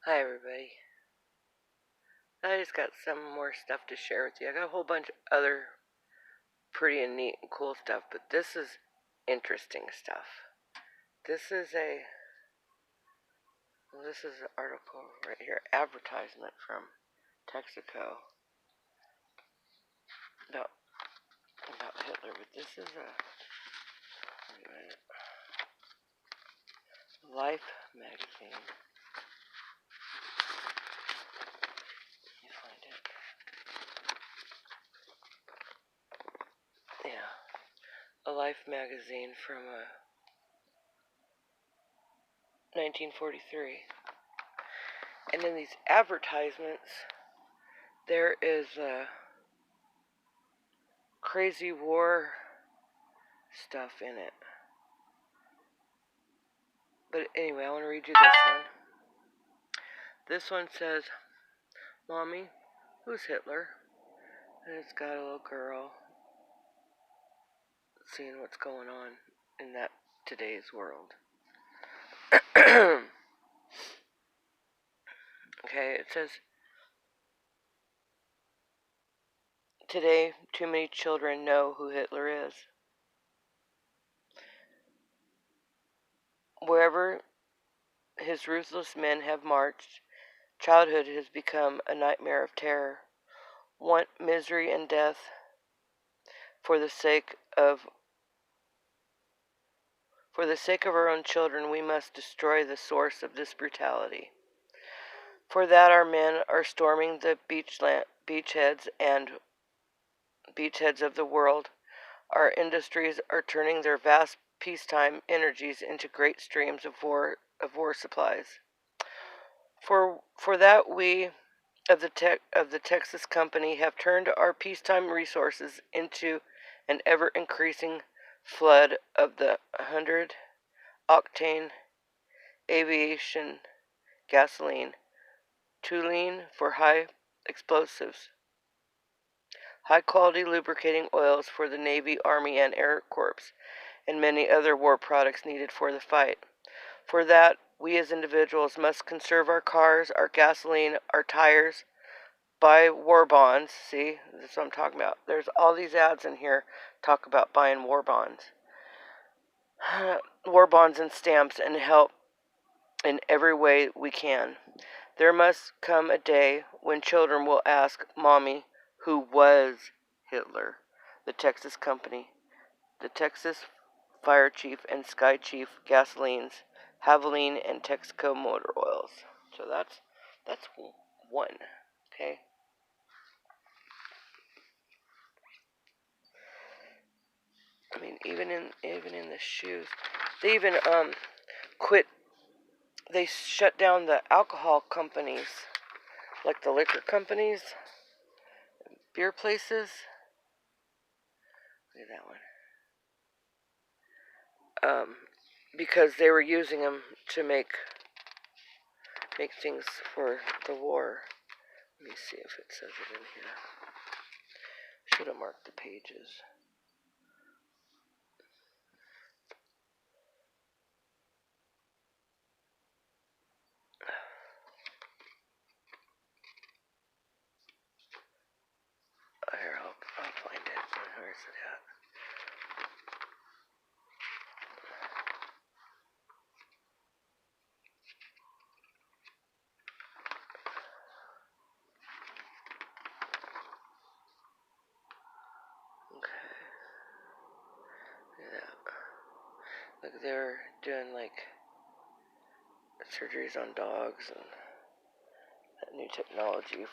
Hi everybody. I just got some more stuff to share with you. I got a whole bunch of other pretty and neat and cool stuff, but this is interesting stuff. This is an article right here, advertisement from Texaco about Hitler, but this is wait a minute, Life magazine. Can you find it? Yeah, a Life magazine from 1943. And in these advertisements, there is crazy war stuff in it. But anyway, I want to read you this one. This one says, Mommy, who's Hitler? And it's got a little girl seeing what's going on in that today's world. Okay, it says, today too many children know who Hitler is. Wherever his ruthless men have marched, childhood has become a nightmare of terror. Want misery and death for the sake of our own children, we must destroy the source of this brutality. For that our men are storming the beachheads of the world. Our industries are turning their vast peacetime energies into great streams of war supplies. For that we of the Texas Company have turned our peacetime resources into an ever increasing flood of the 100-octane aviation gasoline, toluene for high explosives, high-quality lubricating oils for the Navy, Army, and Air Corps, and many other war products needed for the fight. For that, we as individuals must conserve our cars, our gasoline, our tires, buy war bonds. See, that's what I'm talking about. There's all these ads in here talk about buying war bonds. War bonds and stamps, and help in every way we can. There must come a day when children will ask Mommy, who was Hitler? The Texas Company, the Texas Fire Chief and Sky Chief gasolines, Havoline and Texaco motor oils. So that's one. Okay. I mean, even in the shoes, they even quit. They shut down the alcohol companies, like the liquor companies, beer places. Look at that one. Because they were using them to make things for the war. Let me see if it says it in here. Should have marked the pages. Here, I'll find it. Where is it at? Okay. Look at that. Look, they're doing like surgeries on dogs and that new technology,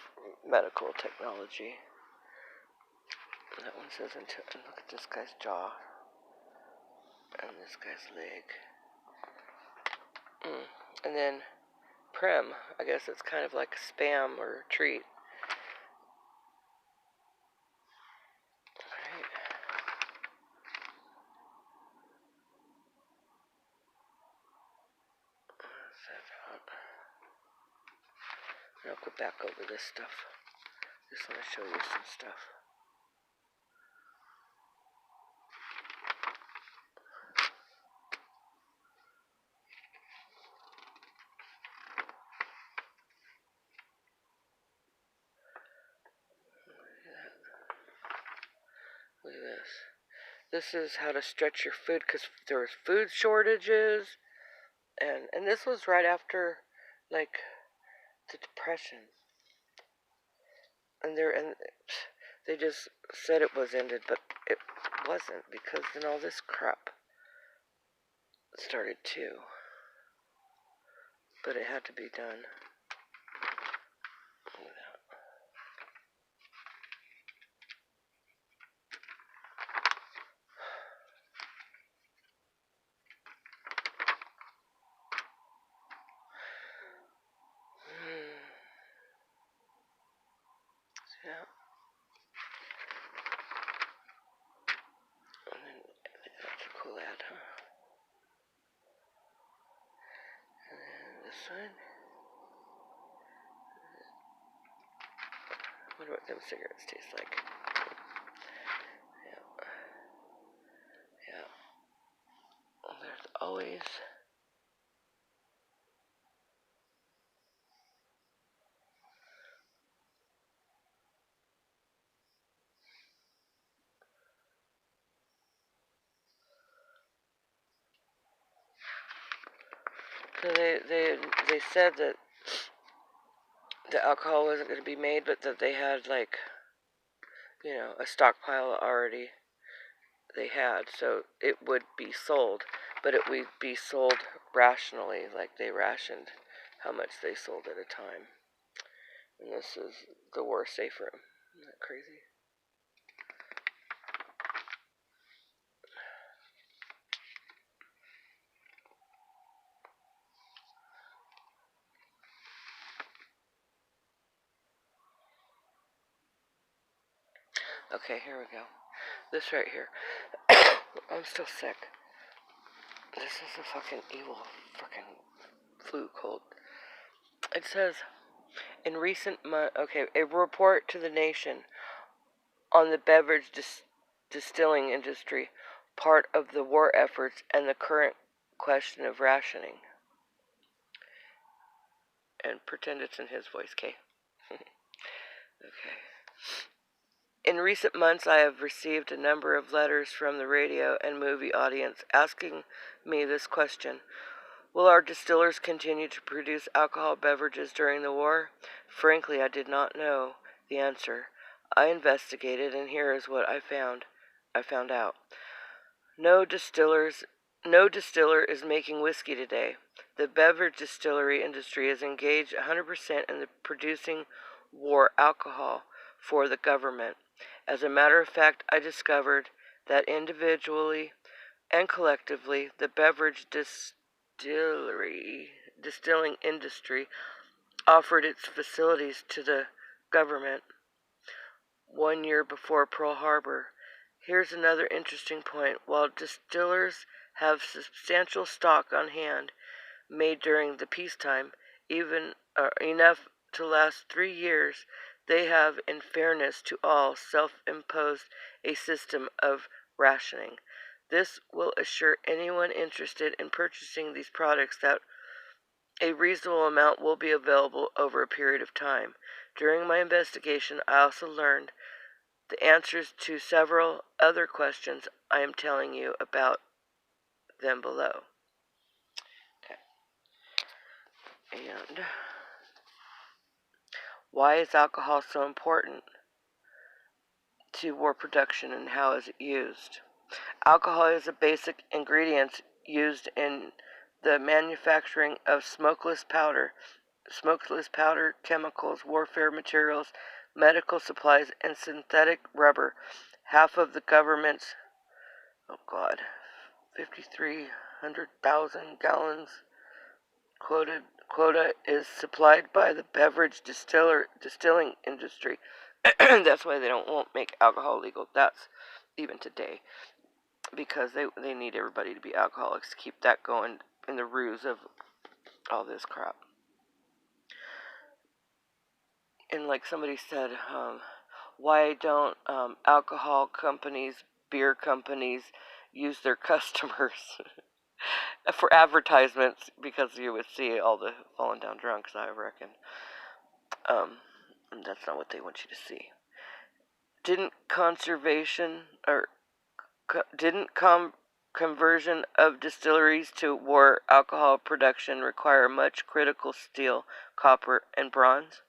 medical technology. That one says, look at this guy's jaw and this guy's leg. And then Prem, I guess it's kind of like a spam or a treat. Alright. I'll go back over this stuff. Just want to show you some stuff. This is how to stretch your food because there was food shortages, and this was right after, like, the Depression, and they just said it was ended, but it wasn't because then all this crap started too. But it had to be done. Yeah. And then that's a cool ad, huh? And then this one. I wonder what them cigarettes taste like. Yeah. Yeah. Well, there's always. So they said that the alcohol wasn't going to be made, but that they had, like, a stockpile already they had, so it would be sold, but it would be sold rationally, like they rationed how much they sold at a time. And this is the war safe room. Isn't that crazy? Okay, here we go. This right here. I'm still sick. This is a fucking evil fucking flu cold. It says, in recent months, okay, a report to the nation on the beverage distilling industry, part of the war efforts and the current question of rationing. And pretend it's in his voice, Kay. Okay. In recent months, I have received a number of letters from the radio and movie audience asking me this question. Will our distillers continue to produce alcohol beverages during the war? Frankly, I did not know the answer. I investigated, and here is what I found out. No distiller is making whiskey today. The beverage distillery industry is engaged 100% in the producing war alcohol for the government. As a matter of fact, I discovered that individually and collectively, the beverage distilling industry offered its facilities to the government 1 year before Pearl Harbor. Here's another interesting point. While distillers have substantial stock on hand made during the peacetime, even enough to last 3 years, they have, in fairness to all, self-imposed a system of rationing. This will assure anyone interested in purchasing these products that a reasonable amount will be available over a period of time. During my investigation, I also learned the answers to several other questions. I am telling you about them below. Okay. And why is alcohol so important to war production, and how is it used? Alcohol is a basic ingredient used in the manufacturing of smokeless powder, chemicals, warfare materials, medical supplies, and synthetic rubber. Half of the government's, 5,300,000 gallons quota is supplied by the beverage distilling industry. That's why they won't make alcohol legal. That's even today, because they need everybody to be alcoholics to keep that going in the ruse of all this crap. And like somebody said, why don't alcohol companies, beer companies, use their customers for advertisements? Because you would see all the falling down drunks, I reckon. And that's not what they want you to see. Didn't conservation or conversion of distilleries to war alcohol production require much critical steel, copper, and bronze?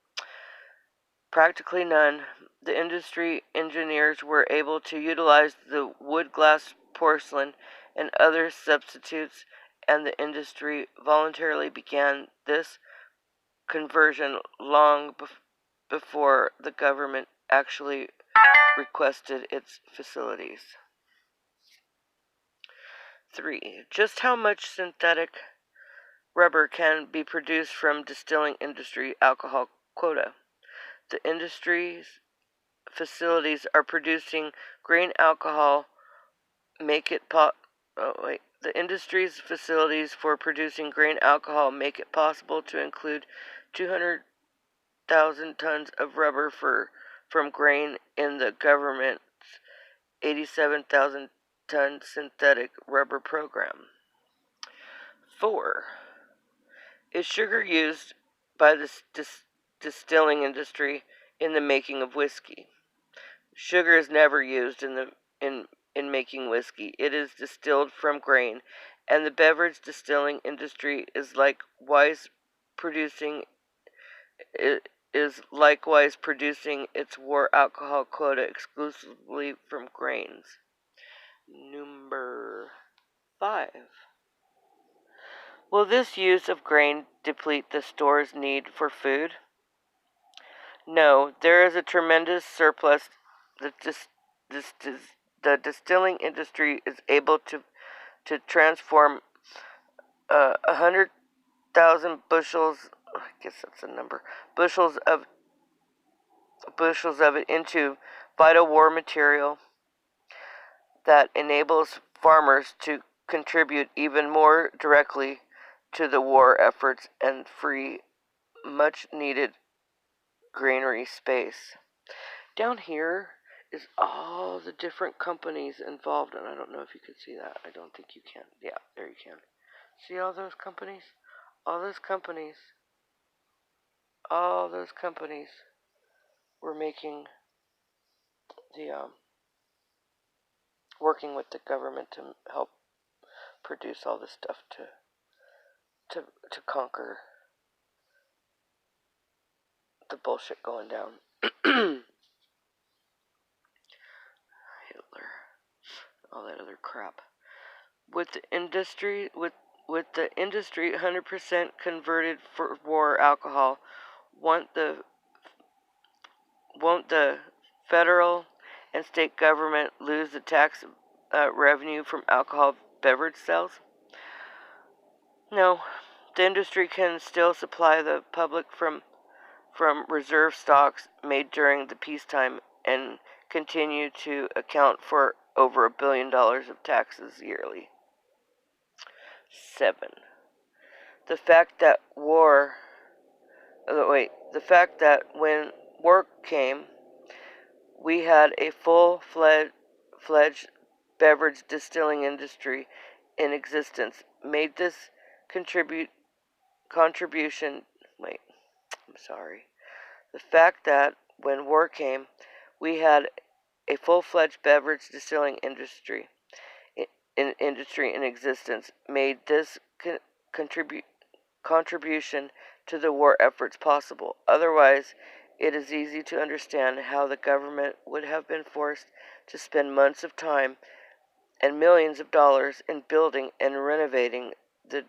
Practically none. The industry engineers were able to utilize the wood, glass, porcelain, and other substitutes, and the industry voluntarily began this conversion long before the government actually requested its facilities. 3. Just how much synthetic rubber can be produced from distilling industry alcohol quota? The industry's facilities are producing grain alcohol make it the industry's facilities for producing grain alcohol make it possible to include 200,000 tons of rubber from grain in the government's 87,000 ton synthetic rubber program. 4. Is sugar used by the distilling industry in the making of whiskey? Sugar is never used in making whiskey. It is distilled from grain, and the beverage distilling industry is likewise producing its war alcohol quota exclusively from grains. Number 5. Will this use of grain deplete the store's need for food? No, there is a tremendous surplus. The distilling industry is able to transform 100,000 bushels. I guess that's a number. Bushels of it into vital war material that enables farmers to contribute even more directly to the war efforts and free much needed granary space. Down here is all the different companies involved, and I don't know if you can see that. I don't think you can. Yeah, there you can. See all those companies? All those companies were making the working with the government to help produce all this stuff to conquer the bullshit going down. Hitler, all that other crap. With the industry 100% converted for war alcohol, won't the federal and state government lose the tax revenue from alcohol beverage sales? No, the industry can still supply the public from reserve stocks made during the peacetime and continue to account for over $1 billion of taxes yearly. 7. The fact that when war came, we had a full-fledged beverage distilling industry in existence made this contribution. The fact that when war came, we had a full-fledged beverage distilling industry in existence made this contribution to the war efforts possible. Otherwise, it is easy to understand how the government would have been forced to spend months of time and millions of dollars in building and renovating the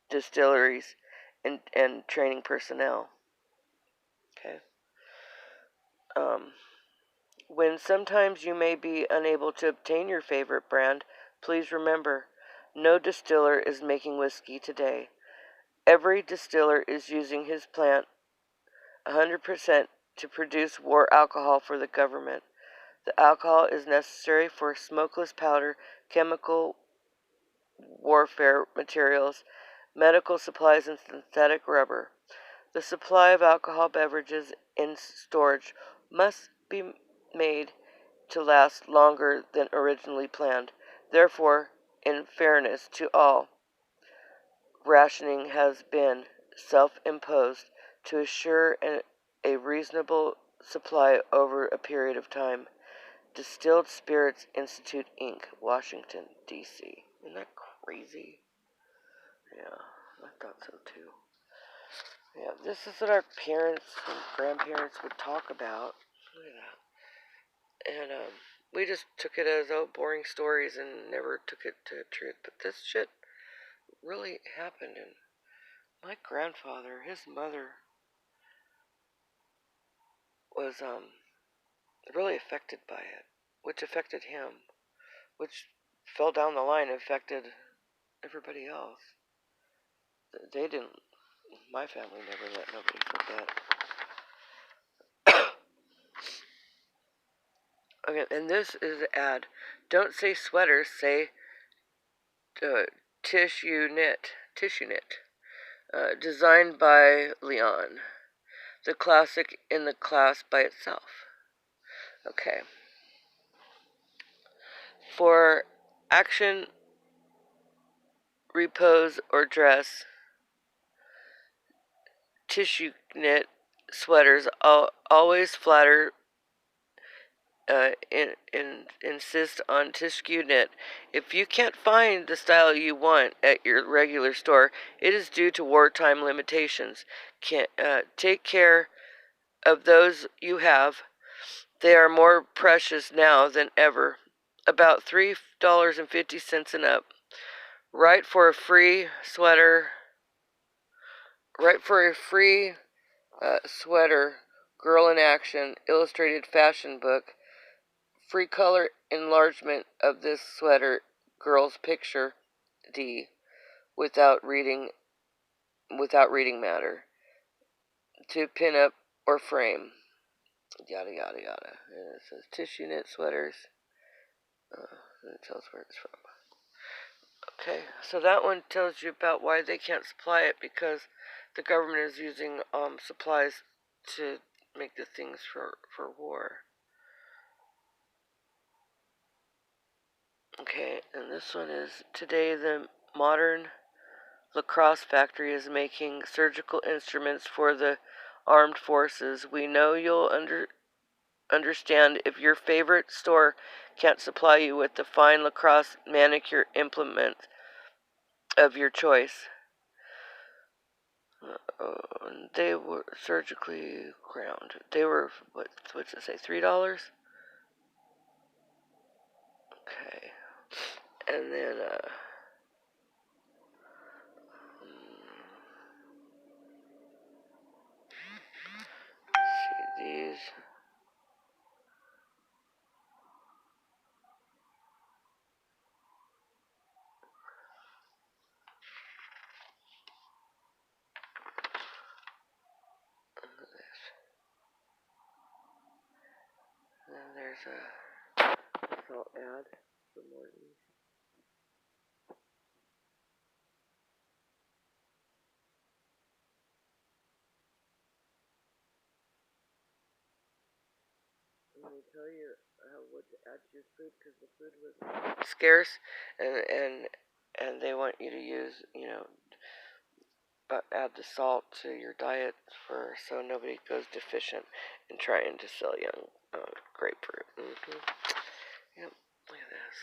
distilleries and training personnel. Okay. When sometimes you may be unable to obtain your favorite brand, please remember, no distiller is making whiskey today. Every distiller is using his plant 100% to produce war alcohol for the government. The alcohol is necessary for smokeless powder, chemical warfare materials, medical supplies, and synthetic rubber. The supply of alcohol beverages in storage must be made to last longer than originally planned. Therefore, in fairness to all, rationing has been self-imposed to assure a reasonable supply over a period of time. Distilled Spirits Institute, Inc., Washington, D.C. Isn't that crazy? Yeah, I thought so too. Yeah, this is what our parents and grandparents would talk about. Look at that. And we just took it as, oh, boring stories and never took it to truth. But this shit really happened. And my grandfather, his mother, was really affected by it, which affected him, which fell down the line and affected everybody else. They didn't, my family never let nobody forget. Okay, and this is an ad. Don't say sweaters, say tissue knit. Tissue knit. Designed by Leon. The classic in the class by itself. Okay. For action, repose, or dress, tissue knit sweaters always flatter. Insist on tissue knit. If you can't find the style you want at your regular store, it is due to wartime limitations. Take care of those you have. They are more precious now than ever. About $3.50 and up. Write for a free sweater. Write for a free sweater. Girl in Action illustrated fashion book. Free color enlargement of this sweater girl's picture D without reading matter to pin up or frame, yada yada yada. And it says tissue knit sweaters. And it tells where it's from. Okay, so that one tells you about why they can't supply it, because the government is using supplies to make the things for war. Okay, and this one is today the modern lacrosse factory is making surgical instruments for the armed forces. We know you'll understand if your favorite store can't supply you with the fine lacrosse manicure implement of your choice. They were surgically ground. They were, what's it say, $3? Okay. And then, see these. And then there's a salt ad for Morton. And they tell you what to add to your food, because the food was scarce, and they want you to use, add the salt to your diet so nobody goes deficient in trying to sell young grapefruit. Mm-hmm. Yep, look at this.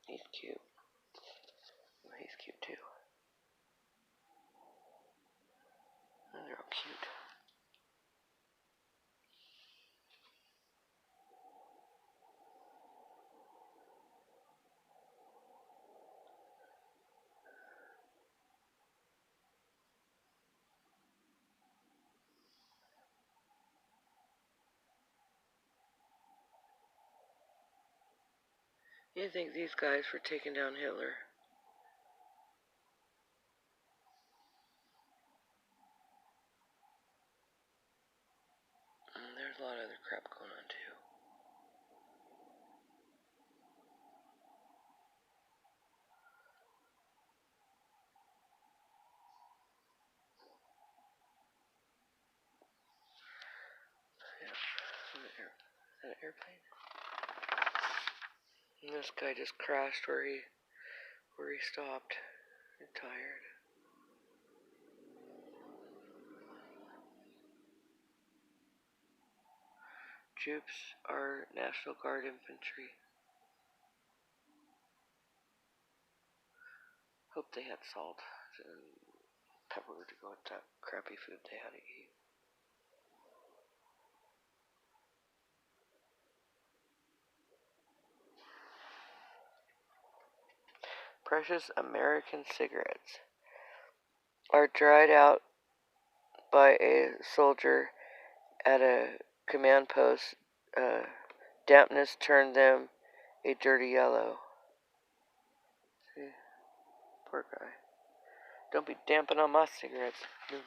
He's cute. Well, he's cute too. Oh, they're all cute. You think these guys were taking down Hitler? There's a lot of other crap going on too. Yeah. Is that an airplane? And this guy just crashed where he where he stopped. I'm tired. Troops are National Guard infantry. Hope they had salt and pepper to go with that crappy food they had to eat. Precious American cigarettes are dried out by a soldier at a command post. Dampness turned them a dirty yellow. See? Poor guy. Don't be damping on my cigarettes. No.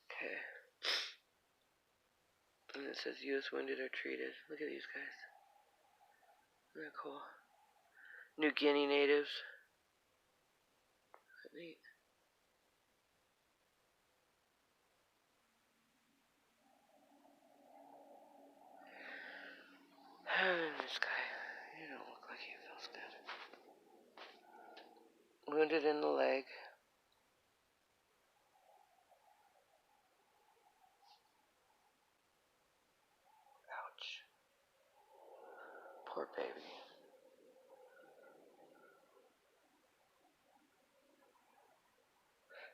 Okay. And it says U.S. wounded are treated. Look at these guys. Isn't that cool? New Guinea natives. Neat. And this guy. You don't look like he feels good. Wounded in the leg. Ouch. Poor baby.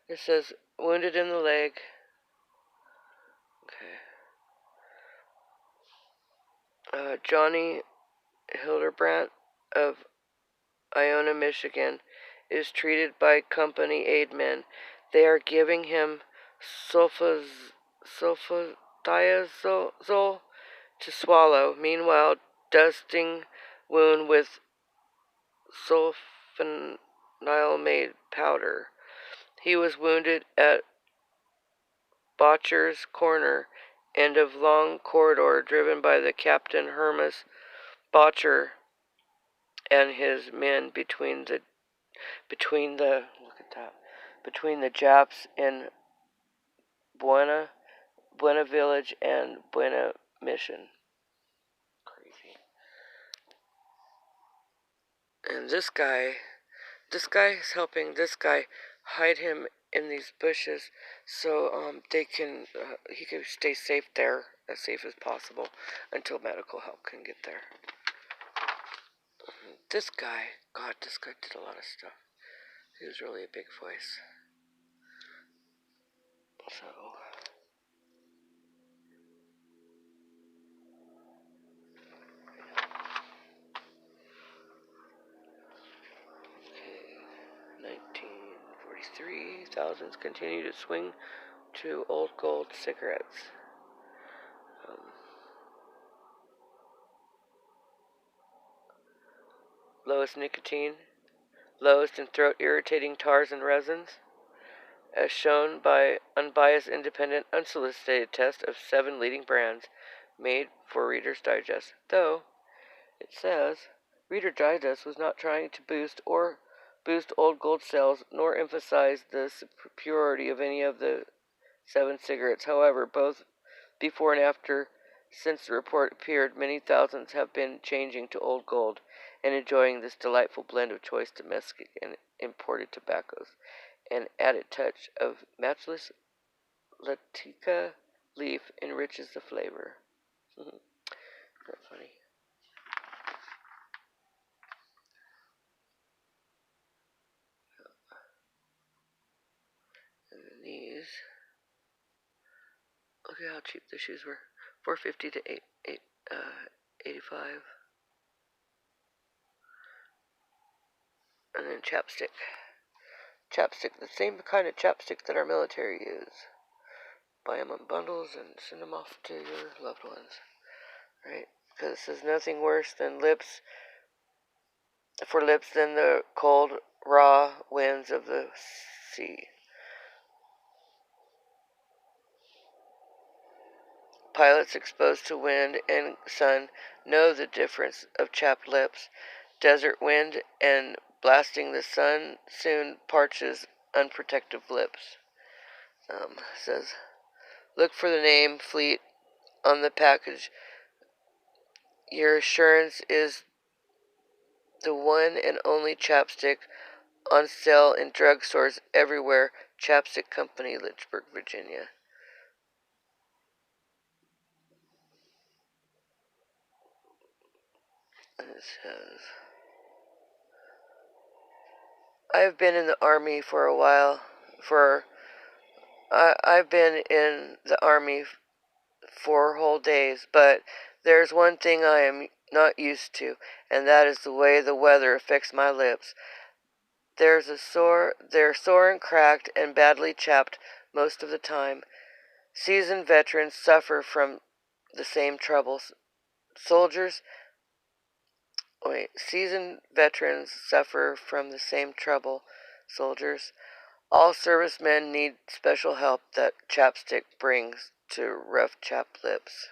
It says wounded in the leg. Okay. Johnny Hildebrandt of Iona, Michigan, is treated by company aid men. They are giving him sulfadiazole to swallow. Meanwhile, dusting wound with sulfonylamide powder. He was wounded at Botcher's Corner, end of long corridor driven by the Captain Hermas Botcher and his men between the Japs in Buena Village and Buena Mission. Crazy. And this guy is helping this guy hide him in these bushes so he can stay safe there, as safe as possible, until medical help can get there. This guy did a lot of stuff. He was really a big voice. So, okay, 1943, thousands continue to swing to old gold cigarettes. Lowest nicotine, lowest in throat irritating tars and resins, as shown by unbiased, independent, unsolicited test of 7 leading brands made for Reader's Digest. Though, it says, Reader's Digest was not trying to boost old gold sales, nor emphasize the superiority of any of the 7 cigarettes. However, both before and after, since the report appeared, many thousands have been changing to old gold and enjoying this delightful blend of choice domestic and imported tobaccos. An added touch of matchless Latica leaf enriches the flavor. Very funny. And then these. Look at how cheap the shoes were. $4.50 to $85. And then chapstick. Chapstick, the same kind of chapstick that our military use. Buy them in bundles and send them off to your loved ones. Right? Because there's nothing worse than lips than the cold, raw winds of the sea. Pilots exposed to wind and sun know the difference of chapped lips. Desert wind and blasting the sun soon parches unprotected lips. Says, look for the name Fleet on the package. Your assurance is The one and only chapstick on sale in drugstores everywhere. Chapstick Company, Lynchburg, Virginia. And it says, I've been in the Army for a while. I've been in the Army 4 whole days, but there's one thing I am not used to, and that is the way the weather affects my lips. They're sore and cracked and badly chapped most of the time. Seasoned veterans suffer from the same troubles. Seasoned veterans suffer from the same trouble. Soldiers. All servicemen need special help that chapstick brings to rough chapped lips.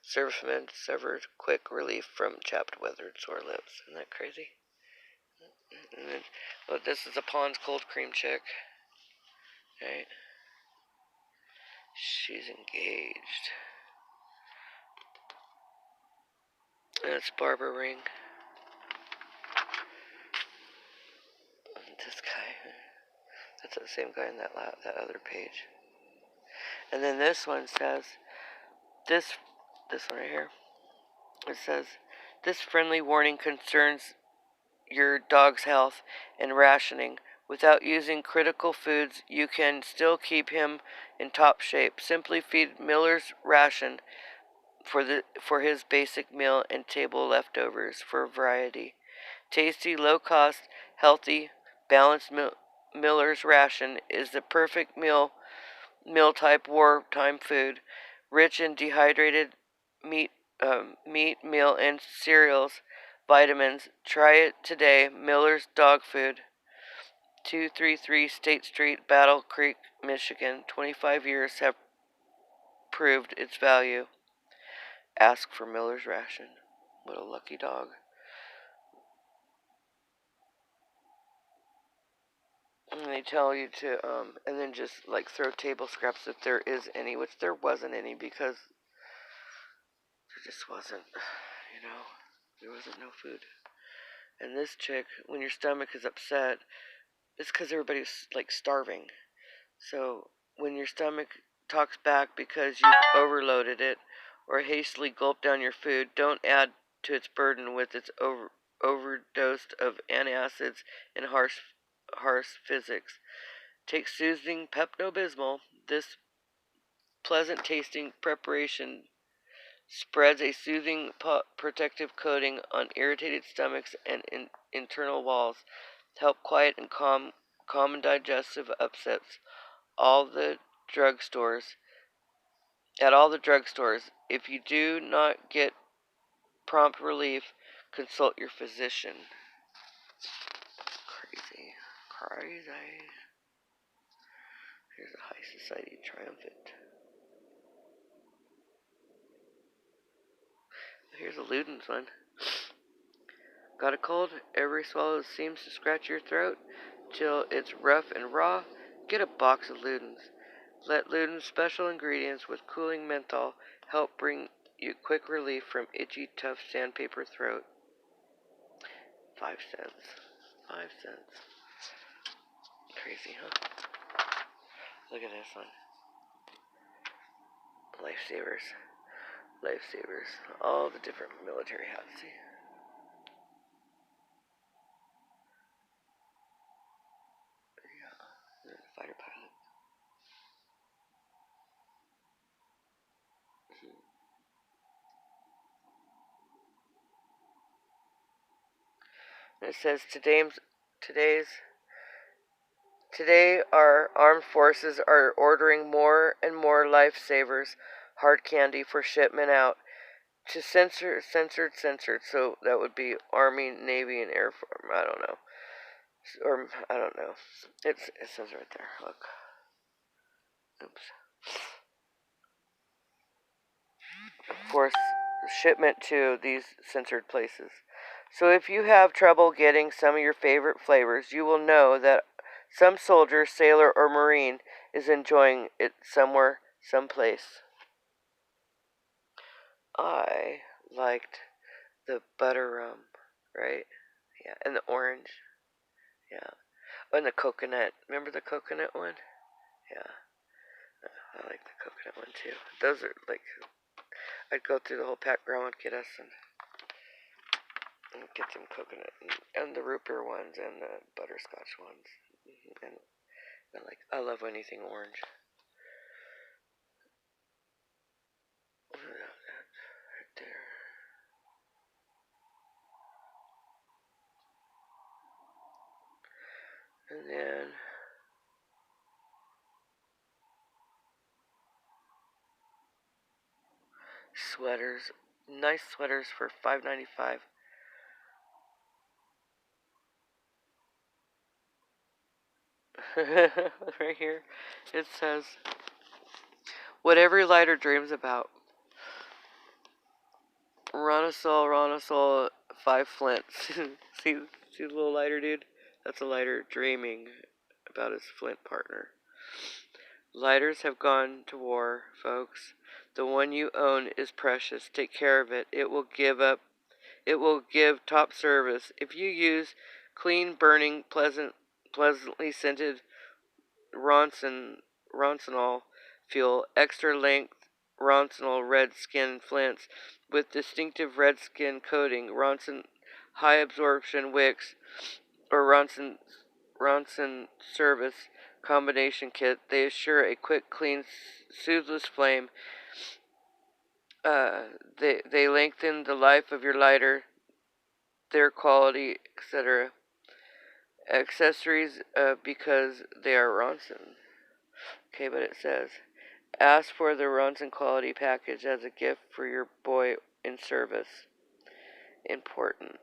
Servicemen suffered quick relief from chapped, weathered, sore lips. Isn't that crazy? And then, well, this is a Pond's cold cream chick. Right? She's engaged. And it's Barbara Ring. This guy. That's the same guy in that other page. And then this one says, this one right here. It says, this friendly warning concerns your dog's health and rationing. Without using critical foods, you can still keep him in top shape. Simply feed Miller's ration for his basic meal and table leftovers for variety. Tasty, low-cost, healthy, balanced Miller's ration is the perfect meal-type wartime food, rich in dehydrated meat, meal, and cereals, vitamins. Try it today. Miller's Dog Food, 233 State Street, Battle Creek, Michigan. 25 years have proved its value. Ask for Miller's ration. What a lucky dog. And they tell you to, and then just like throw table scraps if there is any, which there wasn't any because there just wasn't, there wasn't no food. And this chick, when your stomach is upset, it's because everybody's like starving. So when your stomach talks back because you've overloaded it or hastily gulped down your food, don't add to its burden with its overdosed of antacids and harsh physics. Take soothing Pepto-Bismol. This pleasant tasting preparation spreads a soothing protective coating on irritated stomachs and internal walls to help quiet and calm common digestive upsets. All the drugstores At all the drugstores. If you do not get prompt relief, consult your physician. Crazy. Crazy. Here's a high society triumphant. Here's a Luden's one. Got a cold? Every swallow seems to scratch your throat till it's rough and raw? Get a box of Luden's. Let Luden's special ingredients with cooling menthol help bring you quick relief from itchy, tough sandpaper throat. 5 cents. 5 cents. Crazy, huh? Look at this one. Lifesavers. Lifesavers. All the different military hats. See? Yeah. Fighter pilot. And it says today our armed forces are ordering more and more lifesavers hard candy for shipment out to censored. So that would be Army, Navy, and Air Force. I don't know. Or I don't know. It says right there. Look. Oops. For shipment to these censored places. So if you have trouble getting some of your favorite flavors, you will know that some soldier, sailor, or marine is enjoying it somewhere, someplace. I liked the butter rum, right? Yeah, and the orange. Yeah. Oh, and the coconut. Remember the coconut one? Yeah. I like the coconut one too. Those are like, I'd go through the whole pack, Grandma would get us and get some coconut and the root beer ones and the butterscotch ones. And I love anything orange. Right there. And then sweaters. Nice sweaters for $5.95. Right here it says, what every lighter dreams about. Ronosol, 5 flints. see the little lighter, dude? That's a lighter dreaming about his flint partner. Lighters have gone to war, folks. The one you own is precious. Take care of it. It will give top service. If you use clean, burning, pleasantly scented Ronsonol fuel, extra length Ronsonol red skin flints with distinctive red skin coating, Ronson high absorption wicks, or Ronson service combination kit, they assure a quick, clean, soothless flame. They lengthen the life of your lighter, their quality, etc. Accessories, because they are Ronson. Okay, but it says, ask for the Ronson quality package as a gift for your boy in service. Important.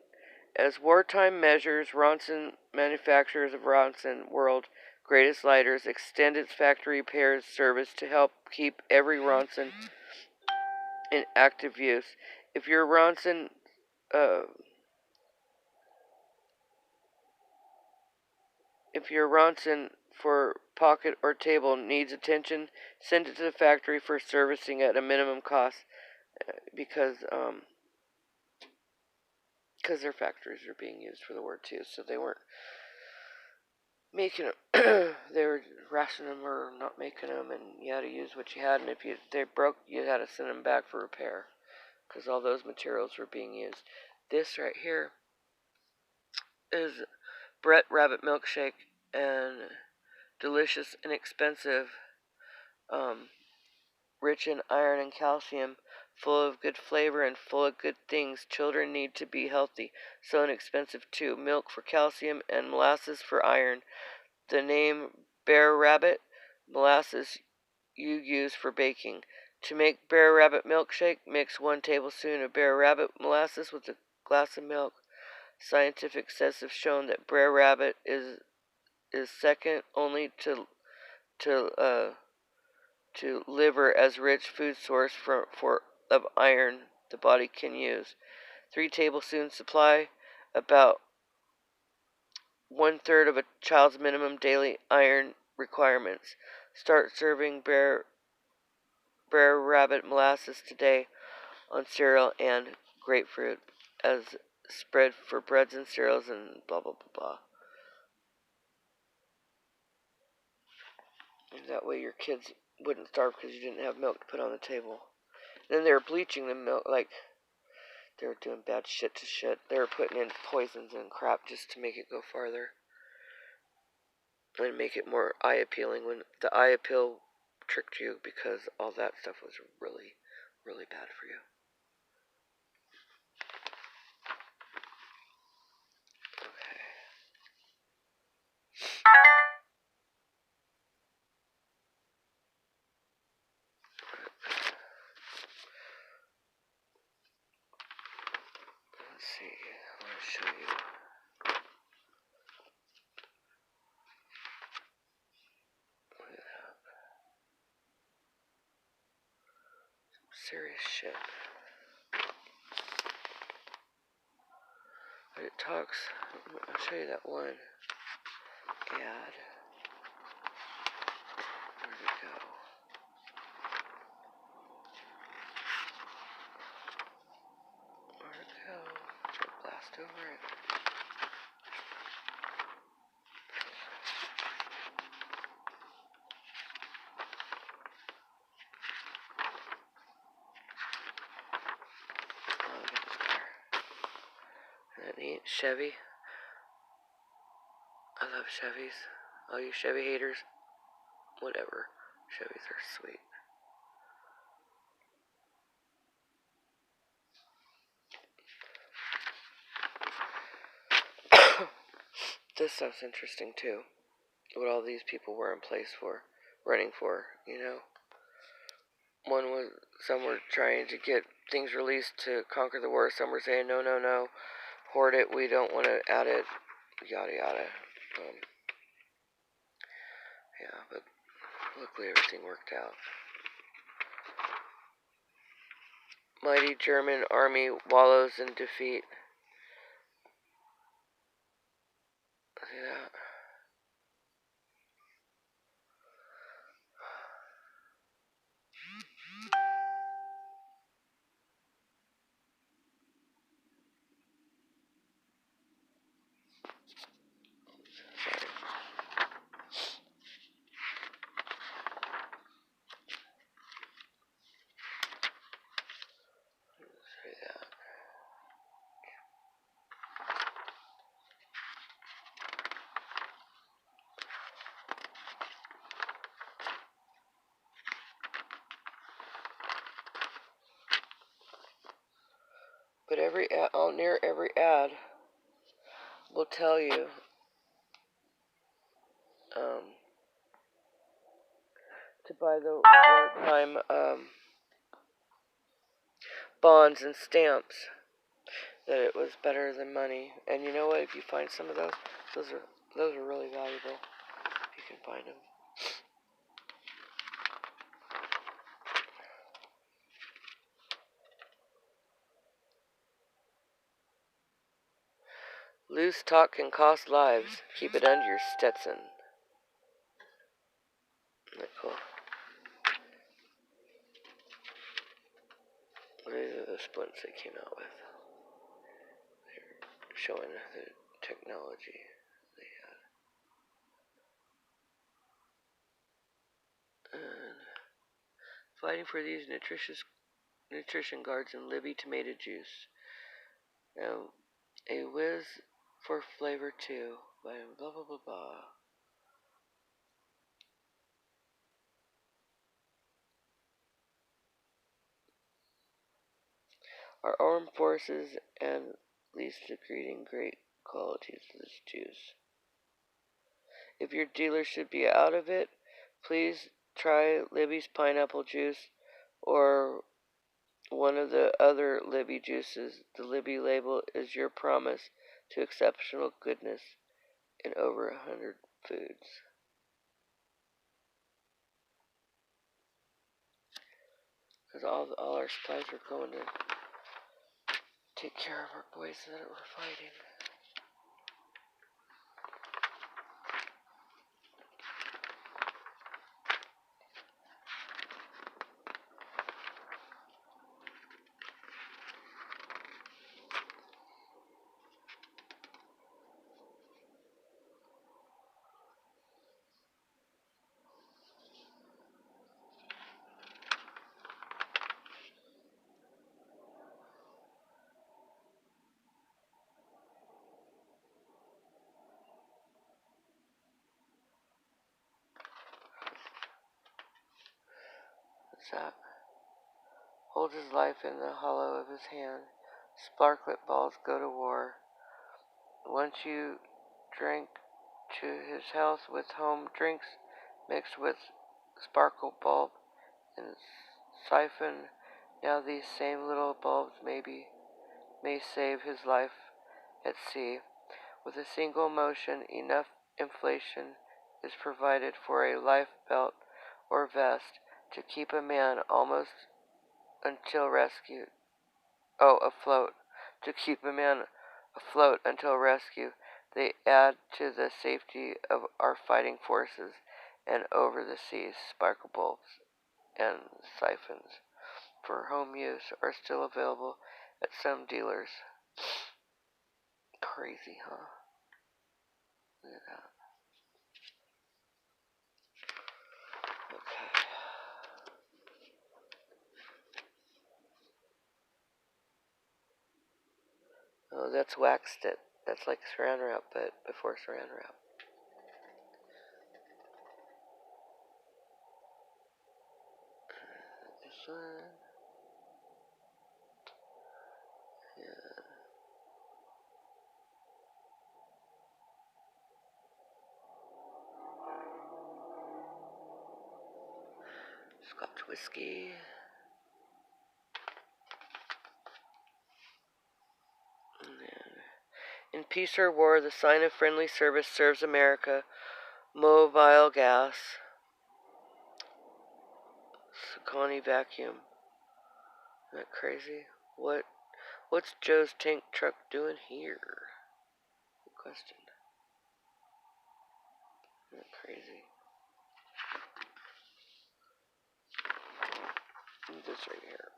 As wartime measures, Ronson, manufacturers of Ronson World Greatest Lighters, extend its factory repairs service to help keep every Ronson in active use. If your Ronson for pocket or table needs attention, send it to the factory for servicing at a minimum cost, because their factories are being used for the war too, so they weren't making them. They were rationing them or not making them, and you had to use what you had. And if they broke, you had to send them back for repair, because all those materials were being used. This right here is Brett Rabbit milkshake, and delicious, inexpensive, rich in iron and calcium, full of good flavor and full of good things children need to be healthy. So inexpensive too. Milk for calcium and molasses for iron. The name Bear Rabbit molasses you use for baking. To make Bear Rabbit milkshake, mix 1 tablespoon of Bear Rabbit molasses with a glass of milk. Scientific tests have shown that Bear Rabbit is second only to liver as rich food source of iron the body can use. 3 tablespoons supply about 1/3 of a child's minimum daily iron requirements. Start serving Bear Rabbit molasses today on cereal and grapefruit as spread for breads and cereals and blah blah blah blah. And that way your kids wouldn't starve because you didn't have milk to put on the table. And then they were bleaching the milk, like they were doing bad shit to shit. They were putting in poisons and crap just to make it go farther and make it more eye appealing, when the eye appeal tricked you, because all that stuff was really, really bad for you. Okay. Let's see. I want to show you. Look at that. Some serious shit. But it talks. I'll show you that one ad. Where'd it go? Where'd it go? Should I blast over it? that neat? Chevy. I love Chevys. All you Chevy haters, whatever. Chevys are sweet. This stuff's interesting too. What all these people were in place for, running for, you know. Some were trying to get things released to conquer the war. Some were saying, no, no, no, hoard it, we don't want to add it, yada, yada. Yeah, but luckily everything worked out. Mighty German army wallows in defeat. See that? See that? But near every ad will tell you to buy the wartime bonds and stamps. That it was better than money. And you know what? If you find some of those are really valuable. If you can find them. Loose talk can cost lives. Keep it under your Stetson. Isn't that cool? These are the splints they came out with. They're showing the technology they had. And fighting for these nutrition guards in Libby tomato juice. Now, a whiz for flavor too. By blah blah blah blah. Our armed forces and least secreting great qualities of this juice. If your dealer should be out of it, please try Libby's pineapple juice or one of the other Libby juices. The Libby label is your promise to exceptional goodness in over 100 foods. Because all our supplies are going to take care of our boys that we're fighting. What's that? Holds his life in the hollow of his hand. Sparklet balls go to war. Once you drink to his health with home drinks mixed with sparkle bulb and siphon. Now these same little bulbs may save his life at sea. With a single motion, enough inflation is provided for a life belt or vest to keep a man almost until rescued. Afloat. To keep a man afloat until rescue. They add to the safety of our fighting forces, and over the seas, sparkle bulbs and siphons for home use are still available at some dealers. Crazy, huh? Look at that. Okay. Oh, that's waxed it. That's like saran wrap, but before saran wrap. This one. Yeah. Scotch whiskey. And then, in peace or war, the sign of friendly service serves America. Mobile gas. Saucony vacuum. Isn't that crazy? What's Joe's tank truck doing here? Good question. Isn't that crazy? This right here.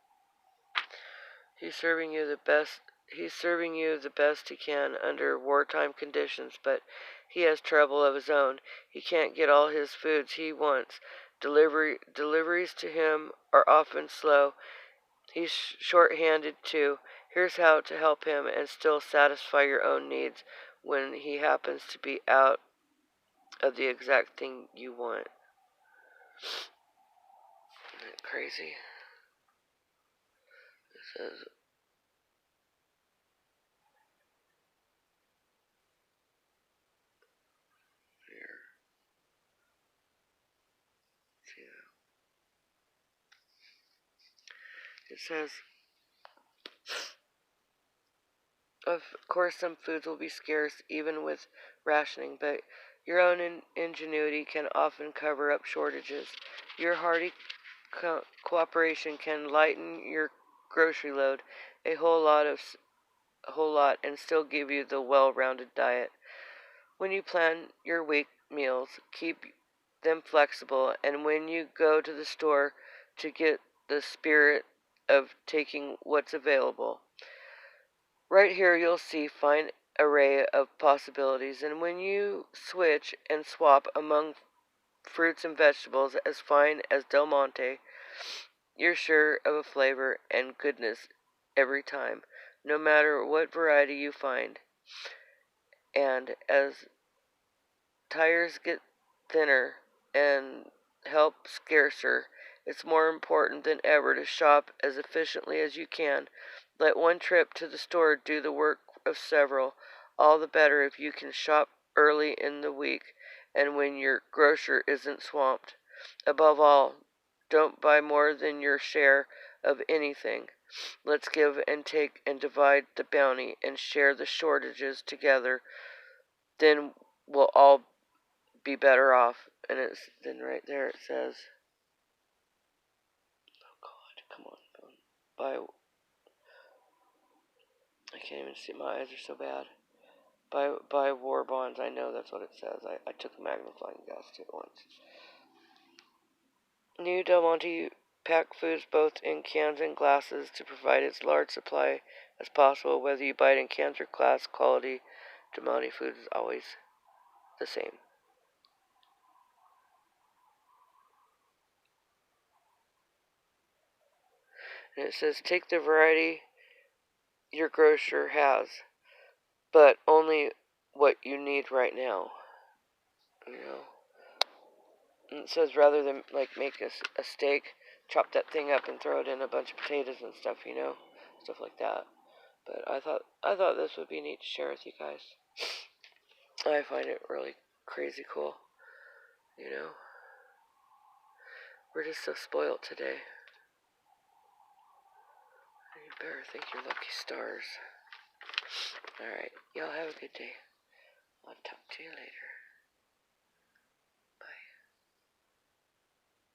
He's serving you the best. He's serving you the best he can under wartime conditions, but he has trouble of his own. He can't get all his foods he wants. Deliveries to him are often slow. He's short-handed too. Here's how to help him and still satisfy your own needs when he happens to be out of the exact thing you want. Isn't that crazy? It says here. See that? It says, of course, some foods will be scarce even with rationing, but your own ingenuity can often cover up shortages. Your hearty cooperation can lighten your grocery load a whole lot and still give you the well-rounded diet. When you plan your week meals, keep them flexible, and when you go to the store to get the spirit of taking what's available. Right here you'll see fine array of possibilities, and when you switch and swap among fruits and vegetables as fine as Del Monte, you're sure of a flavor and goodness every time, no matter what variety you find. And as tires get thinner and help scarcer, it's more important than ever to shop as efficiently as you can. Let one trip to the store do the work of several. All the better if you can shop early in the week and when your grocer isn't swamped. Above all, don't buy more than your share of anything. Let's give and take and divide the bounty and share the shortages together. Then we'll all be better off. And it's then right there it says, oh God, come on, buy. I can't even see. My eyes are so bad. Buy war bonds. I know that's what it says. I took a magnifying glass to it once. New Del Monte pack foods both in cans and glasses to provide as large supply as possible. Whether you buy it in cans or glass, quality Del Monte foods is always the same. And it says take the variety your grocer has, but only what you need right now. You know. And it says rather than like make a steak, chop that thing up and throw it in a bunch of potatoes and stuff, you know, stuff like that. But I thought this would be neat to share with you guys. I find it really crazy cool. You know, we're just so spoiled today. And you better thank your lucky stars. Alright, y'all have a good day. I'll talk to you later.